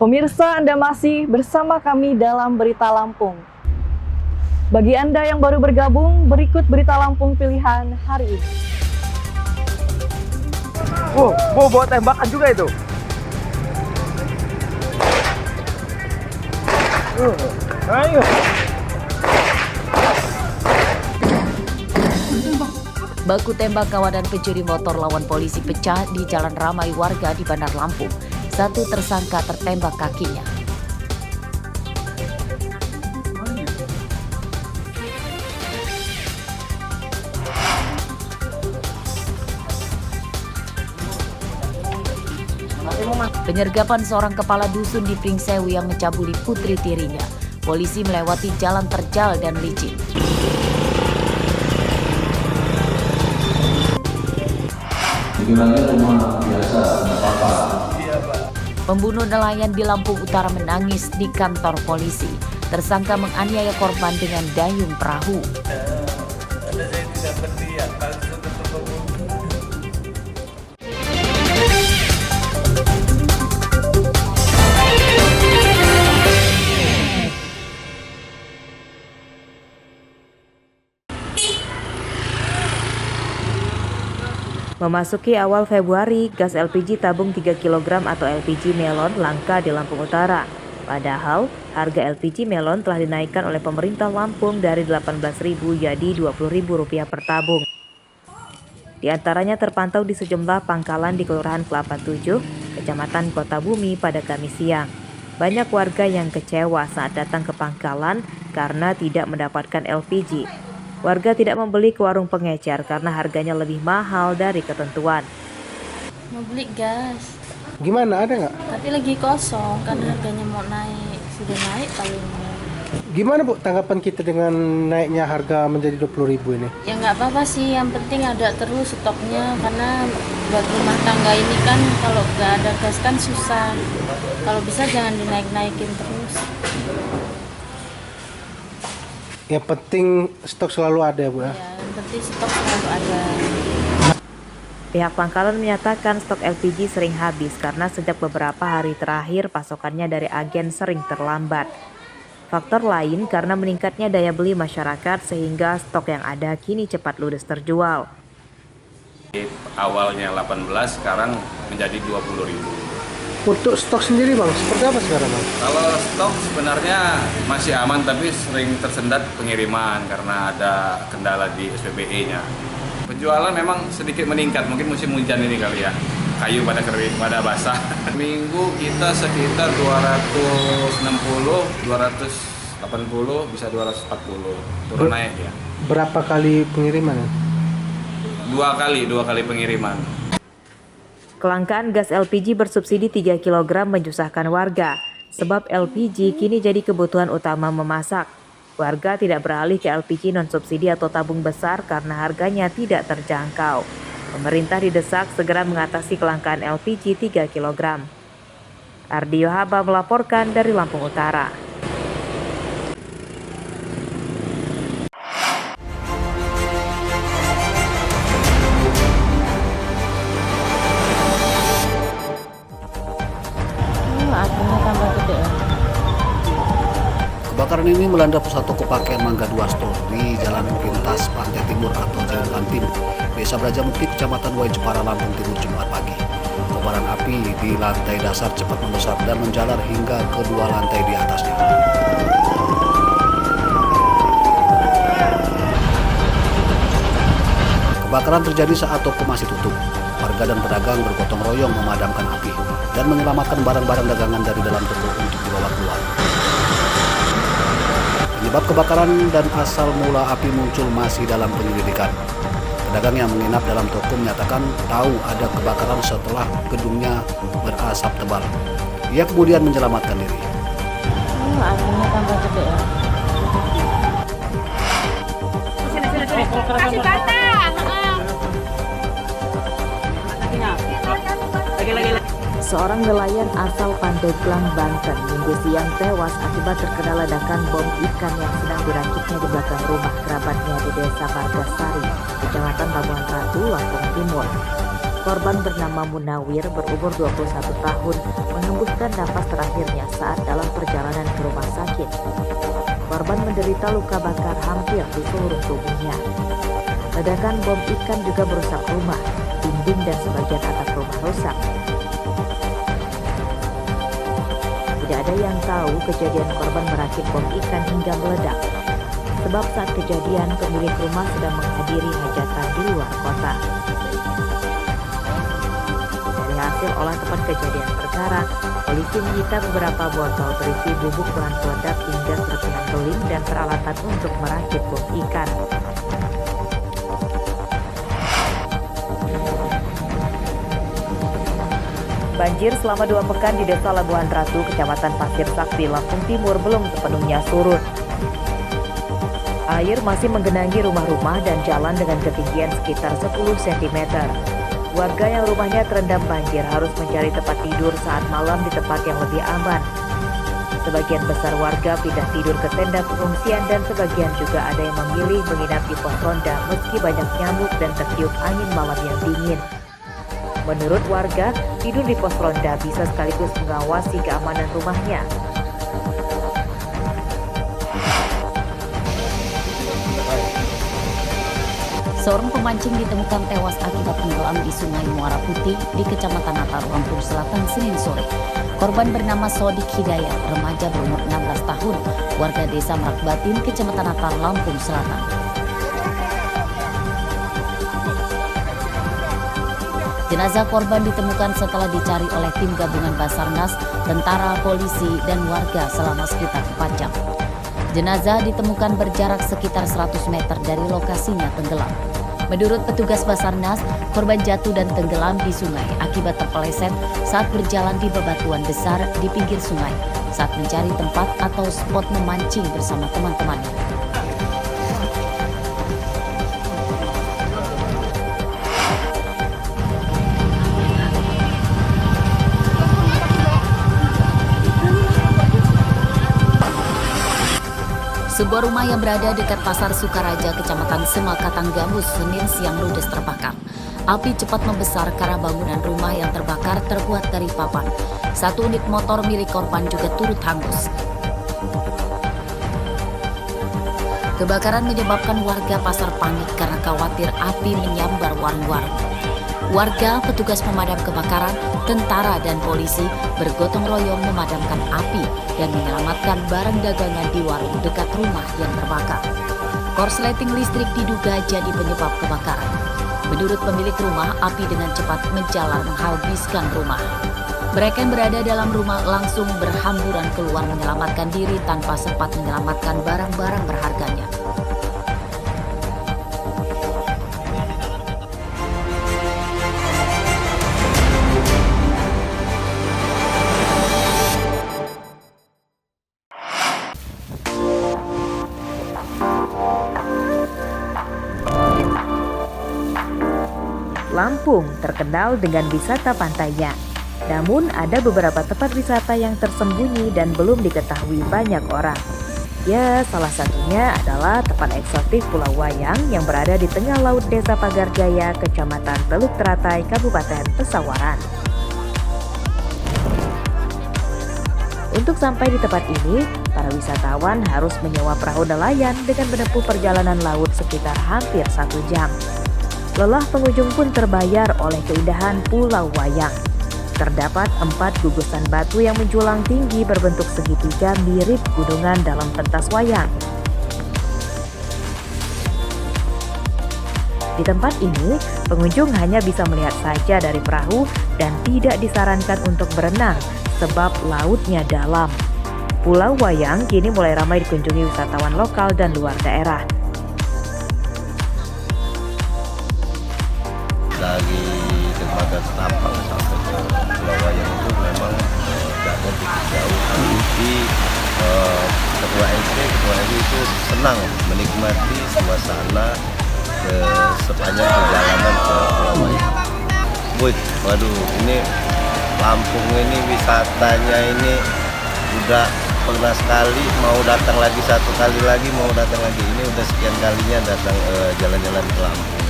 Pemirsa, Anda masih bersama kami dalam Berita Lampung. Bagi Anda yang baru bergabung, berikut Berita Lampung pilihan hari ini. Wow, bawa tembakan juga itu. Ayo. Baku tembak kawanan pencuri motor lawan polisi pecah di jalan ramai warga di Bandar Lampung. Satu tersangka tertembak kakinya. Penyergapan seorang kepala dusun di Pringsewu yang mencabuli putri tirinya. Polisi melewati jalan terjal dan licin. Pikirannya rumah biasa, nggak apa-apa. Pembunuh nelayan di Lampung Utara menangis di kantor polisi. Tersangka menganiaya korban dengan dayung perahu. Saya tidak berniat, Memasuki awal Februari, gas LPG tabung 3 kg atau LPG melon langka di Lampung Utara. Padahal, harga LPG melon telah dinaikkan oleh pemerintah Lampung dari Rp18.000 jadi Rp20.000 per tabung. Di antaranya terpantau di sejumlah pangkalan di Kelurahan Kelapa 7, Kecamatan Kota Bumi pada Kamis siang. Banyak warga yang kecewa saat datang ke pangkalan karena tidak mendapatkan LPG. Warga tidak membeli ke warung pengecer karena harganya lebih mahal dari ketentuan. Mau beli gas. Gimana, ada nggak? Tapi lagi kosong kan harganya mau naik. Sudah naik paling. Gimana Bu tanggapan kita dengan naiknya harga menjadi 20.000 ini? Ya nggak apa-apa sih, yang penting ada terus stoknya. Karena buat rumah tangga ini kan kalau nggak ada gas kan susah. Kalau bisa jangan dinaik-naikin terus. Yang penting stok selalu ada Bu ya? Ya, yang penting stok selalu ada. Pihak pangkalan menyatakan stok LPG sering habis karena sejak beberapa hari terakhir pasokannya dari agen sering terlambat. Faktor lain karena meningkatnya daya beli masyarakat sehingga stok yang ada kini cepat ludes terjual. Awalnya 18, sekarang menjadi 20.000. Untuk stok sendiri Bang, seperti apa sekarang Bang? Kalau stok sebenarnya masih aman, tapi sering tersendat pengiriman karena ada kendala di SPBE-nya. Penjualan memang sedikit meningkat, mungkin musim hujan ini kali ya. Kayu pada kering, pada basah. Minggu kita sekitar 260, 280, bisa 240. Turun naik ya. Berapa kali pengiriman? Dua kali pengiriman. Kelangkaan gas LPG bersubsidi 3 kg menyusahkan warga, sebab LPG kini jadi kebutuhan utama memasak. Warga tidak beralih ke LPG non-subsidi atau tabung besar karena harganya tidak terjangkau. Pemerintah didesak segera mengatasi kelangkaan LPG 3 kg. Ardio Haba melaporkan dari Lampung Utara. Kebakaran ini melanda pusat toko pakaian Mangga 2 Store di Jalan Pintas Pantai Timur atau Jalan Timur, Desa Brajamukti, Kecamatan Wai Jepara, Lampung Timur, Jumat pagi. Kobaran api di lantai dasar cepat membesar dan menjalar hingga kedua lantai di atasnya. Kebakaran terjadi saat toko masih tutup. Warga dan pedagang bergotong royong memadamkan api dan menyelamatkan barang-barang dagangan dari dalam toko untuk dibawa keluar. Penyebab kebakaran dan asal mula api muncul masih dalam penyelidikan. Pedagang yang menginap dalam toko menyatakan tahu ada kebakaran setelah gedungnya berasap tebal. Ia kemudian menyelamatkan diri. Apinya tambah gede ya. Kasih kata. Seorang nelayan asal Pandeglang, Banten, Minggu siang tewas akibat terkena ledakan bom ikan yang sedang dirakitnya di belakang rumah kerabatnya di Desa Margasari, Kecamatan Labuhan Ratu, Lampung Timur. Korban bernama Munawir berumur 21 tahun menghembuskan nafas terakhirnya saat dalam perjalanan ke rumah sakit. Korban menderita luka bakar hampir di seluruh tubuhnya. Ledakan bom ikan juga merusak rumah, dinding dan sebagian atap rumah rusak. Tidak ada yang tahu kejadian korban merakit bom ikan hingga meledak. Sebab saat kejadian pemilik rumah sedang menghadiri hajatan di luar kota. Dari hasil olah tempat kejadian perkara, polisi menyita beberapa botol berisi bubuk bahan peledak hingga serpihan beling dan peralatan untuk merakit bom ikan. Banjir selama 2 pekan di Desa Labuhan Ratu, Kecamatan Pasir Sakti, Lampung Timur belum sepenuhnya surut. Air masih menggenangi rumah-rumah dan jalan dengan ketinggian sekitar 10 cm. Warga yang rumahnya terendam banjir harus mencari tempat tidur saat malam di tempat yang lebih aman. Sebagian besar warga pindah tidur ke tenda pengungsian dan sebagian juga ada yang memilih menginap di pos ronda meski banyak nyamuk dan tertiup angin malam yang dingin. Menurut warga, tidur di pos ronda bisa sekaligus mengawasi keamanan rumahnya. Seorang pemancing ditemukan tewas akibat tenggelam di Sungai Muara Putih di Kecamatan Natar, Lampung Selatan, Senin sore. Korban bernama Sodik Hidayat, remaja berumur 16 tahun, warga Desa Merak Batin, Kecamatan Natar, Lampung Selatan. Jenazah korban ditemukan setelah dicari oleh tim gabungan Basarnas, tentara, polisi, dan warga selama sekitar 4 jam. Jenazah ditemukan berjarak sekitar 100 meter dari lokasinya tenggelam. Menurut petugas Basarnas, korban jatuh dan tenggelam di sungai akibat terpeleset saat berjalan di bebatuan besar di pinggir sungai saat mencari tempat atau spot memancing bersama teman-temannya. Sebuah rumah yang berada dekat Pasar Sukaraja, Kecamatan Semakatang Gambus, Senin siang ludes terbakar. Api cepat membesar karena bangunan rumah yang terbakar terbuat dari papan. 1 unit motor milik korban juga turut hangus. Kebakaran menyebabkan warga pasar panik karena khawatir api menyambar warung-warung. Warga, petugas pemadam kebakaran, tentara, dan polisi bergotong royong memadamkan api dan menyelamatkan barang dagangan di warung dekat rumah yang terbakar. Korsleting listrik diduga jadi penyebab kebakaran. Menurut pemilik rumah, api dengan cepat menjalar menghabiskan rumah. Mereka yang berada dalam rumah langsung berhamburan keluar menyelamatkan diri tanpa sempat menyelamatkan barang-barang berharganya. Lampung terkenal dengan wisata pantainya. Namun ada beberapa tempat wisata yang tersembunyi dan belum diketahui banyak orang. Ya, salah satunya adalah tempat eksotis Pulau Wayang yang berada di tengah laut Desa Pagar Jaya, Kecamatan Teluk Teratai, Kabupaten Pesawaran. Untuk sampai di tempat ini, para wisatawan harus menyewa perahu nelayan dengan menempuh perjalanan laut sekitar hampir 1 jam. Lelah pengunjung pun terbayar oleh keindahan Pulau Wayang. Terdapat 4 gugusan batu yang menjulang tinggi berbentuk segitiga mirip gunungan dalam pentas wayang. Di tempat ini, pengunjung hanya bisa melihat saja dari perahu dan tidak disarankan untuk berenang sebab lautnya dalam. Pulau Wayang kini mulai ramai dikunjungi wisatawan lokal dan luar daerah. Dari dermaga Setampang sampai ke Pulau Wayang itu memang jaraknya cukup jauh. Tapi ketua RT itu senang menikmati suasana sepanjang perjalanan ke Pulau Wayang. Waduh, ini Lampung ini wisatanya ini udah pernah sekali, mau datang lagi 1 kali lagi, mau datang lagi. Ini udah sekian kalinya datang jalan-jalan ke Lampung.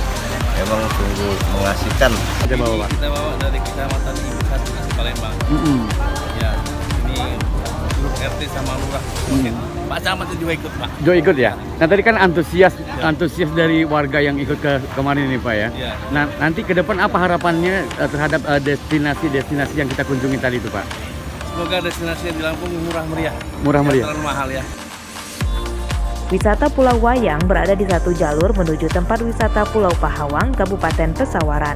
memang sungguh mengasihkan. Kita bawa, Pak. Kita bawa dari Kecamatan Ibu Satu ke Palembang. Ya, ini grup RT sama lurah. Pak Camat juga ikut, Pak. Jo ikut ya. Nah tadi kan antusias dari warga yang ikut ke kemarin ini Pak ya. Ya. Nah nanti ke depan apa harapannya terhadap destinasi yang kita kunjungi tadi itu Pak? Semoga destinasi yang di Lampung murah meriah. Murah meriah. Jangan terlalu mahal ya. Wisata Pulau Wayang berada di satu jalur menuju tempat wisata Pulau Pahawang, Kabupaten Pesawaran.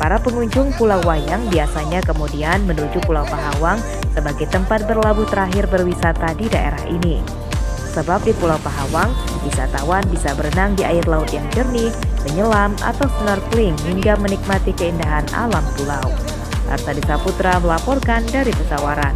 Para pengunjung Pulau Wayang biasanya kemudian menuju Pulau Pahawang sebagai tempat berlabuh terakhir berwisata di daerah ini. Sebab di Pulau Pahawang, wisatawan bisa berenang di air laut yang jernih, menyelam atau snorkeling hingga menikmati keindahan alam pulau. Arsadi Saputra melaporkan dari Pesawaran.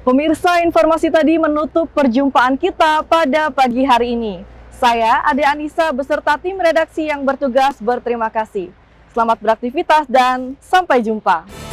Pemirsa, informasi tadi menutup perjumpaan kita pada pagi hari ini. Saya, Ade Anissa, beserta tim redaksi yang bertugas berterima kasih. Selamat beraktivitas dan sampai jumpa.